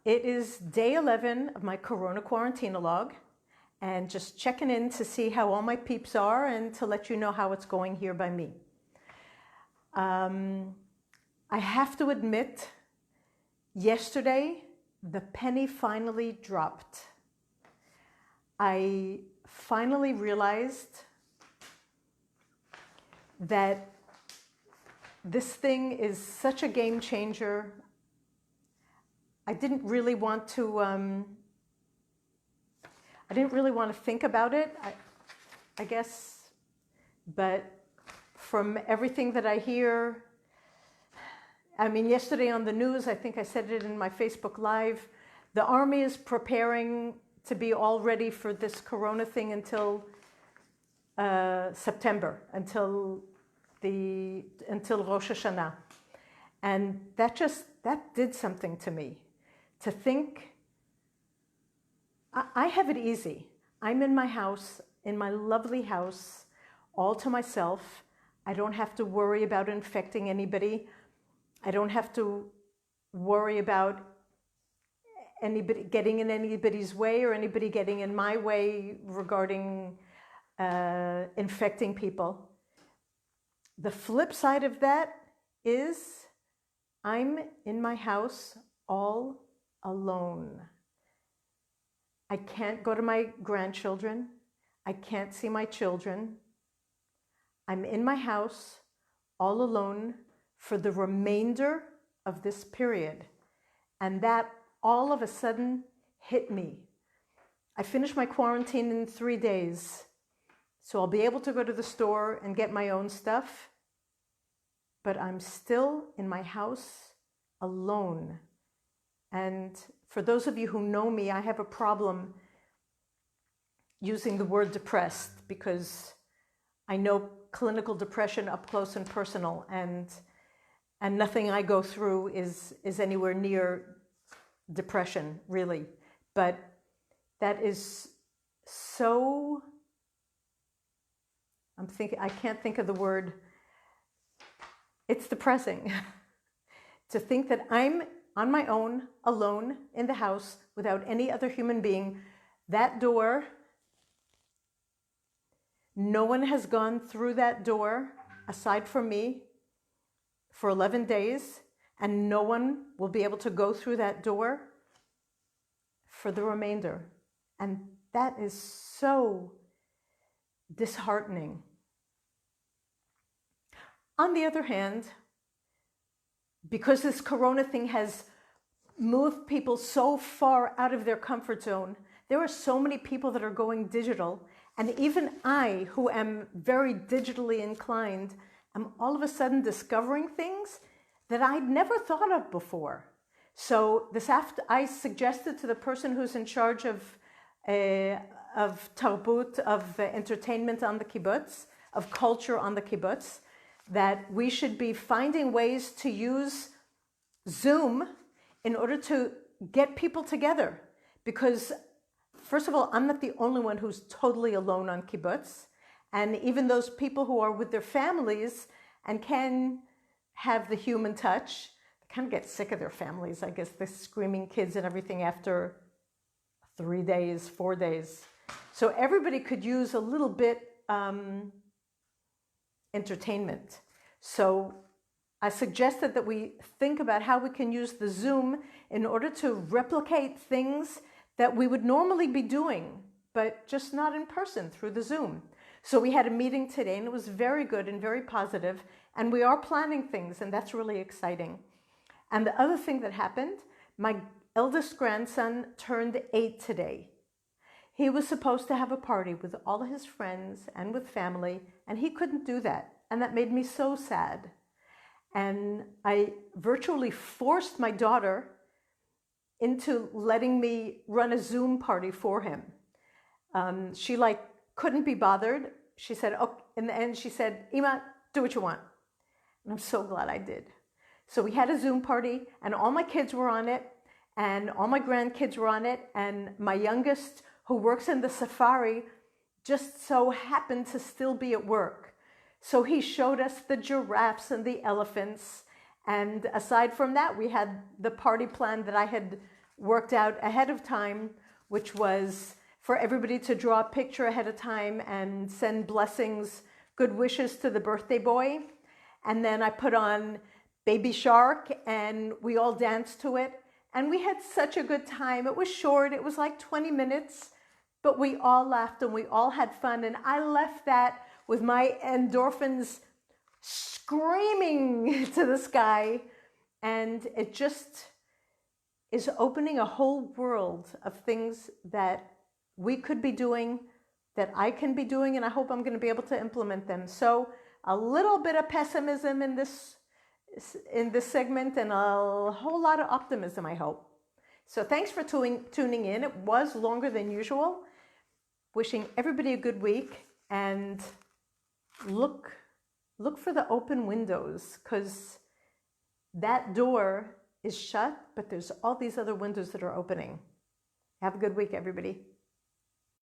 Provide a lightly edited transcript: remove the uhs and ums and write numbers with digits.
It is day 11 of my Corona Quarantineologue, and just checking in to see how all my peeps are and to let you know how it's going here by me. I have to admit, yesterday, the penny finally dropped. I finally realized that this thing is such a game changer. I didn't really want to think about it, I guess, but from everything that I hear, I mean, yesterday on the news, I think I said it in my Facebook Live, the army is preparing to be all ready for this Corona thing until September, until Rosh Hashanah. And that did something to me. To think, I have it easy. I'm in my house, in my lovely house, all to myself. I don't have to worry about infecting anybody. I don't have to worry about anybody getting in anybody's way or anybody getting in my way regarding infecting people. The flip side of that is I'm in my house all alone. I can't go to my grandchildren. I can't see my children. I'm in my house all alone for the remainder of this period. And that all of a sudden hit me. I finished my quarantine in 3 days. So I'll be able to go to the store and get my own stuff. But I'm still in my house alone. And for those of you who know me, I have a problem using the word depressed because I know clinical depression up close and personal, and nothing I go through is anywhere near depression, really. But that is so, I can't think of the word. It's depressing to think that I'm on my own, alone in the house, without any other human being. That door, no one has gone through that door aside from me for 11 days, and no one will be able to go through that door for the remainder. And that is so disheartening. On the other hand, because this Corona thing has moved people so far out of their comfort zone, there are so many people that are going digital. And even I, who am very digitally inclined, am all of a sudden discovering things that I'd never thought of before. So I suggested to the person who's in charge of tarbut, of entertainment on the kibbutz, of culture on the kibbutz, that we should be finding ways to use Zoom in order to get people together. Because, first of all, I'm not the only one who's totally alone on kibbutz. And even those people who are with their families and can have the human touch, they kind of get sick of their families, I guess, the screaming kids and everything after 3 days, 4 days. So everybody could use a little bit entertainment. So I suggested that we think about how we can use the Zoom in order to replicate things that we would normally be doing, but just not in person through the Zoom. So we had a meeting today and it was very good and very positive, and we are planning things, and that's really exciting. And the other thing that happened, my eldest grandson turned 8 today. He was supposed to have a party with all of his friends and with family, and he couldn't do that. And that made me so sad. And I virtually forced my daughter into letting me run a Zoom party for him. She couldn't be bothered. She said, oh, in the end, she said, Ima, do what you want. And I'm so glad I did. So we had a Zoom party and all my kids were on it and all my grandkids were on it. And my youngest, who works in the safari, just so happened to still be at work. So he showed us the giraffes and the elephants. And aside from that, we had the party plan that I had worked out ahead of time, which was for everybody to draw a picture ahead of time and send blessings, good wishes to the birthday boy. And then I put on Baby Shark and we all danced to it. And we had such a good time. It was short, it was like 20 minutes, but we all laughed and we all had fun. And I left that with my endorphins screaming to the sky. And it just is opening a whole world of things that we could be doing, that I can be doing, and I hope I'm going to be able to implement them. So a little bit of pessimism in this segment and a whole lot of optimism, I hope. So thanks for tuning in. It was longer than usual. Wishing everybody a good week, and look for the open windows, because that door is shut, but there's all these other windows that are opening. Have a good week, everybody.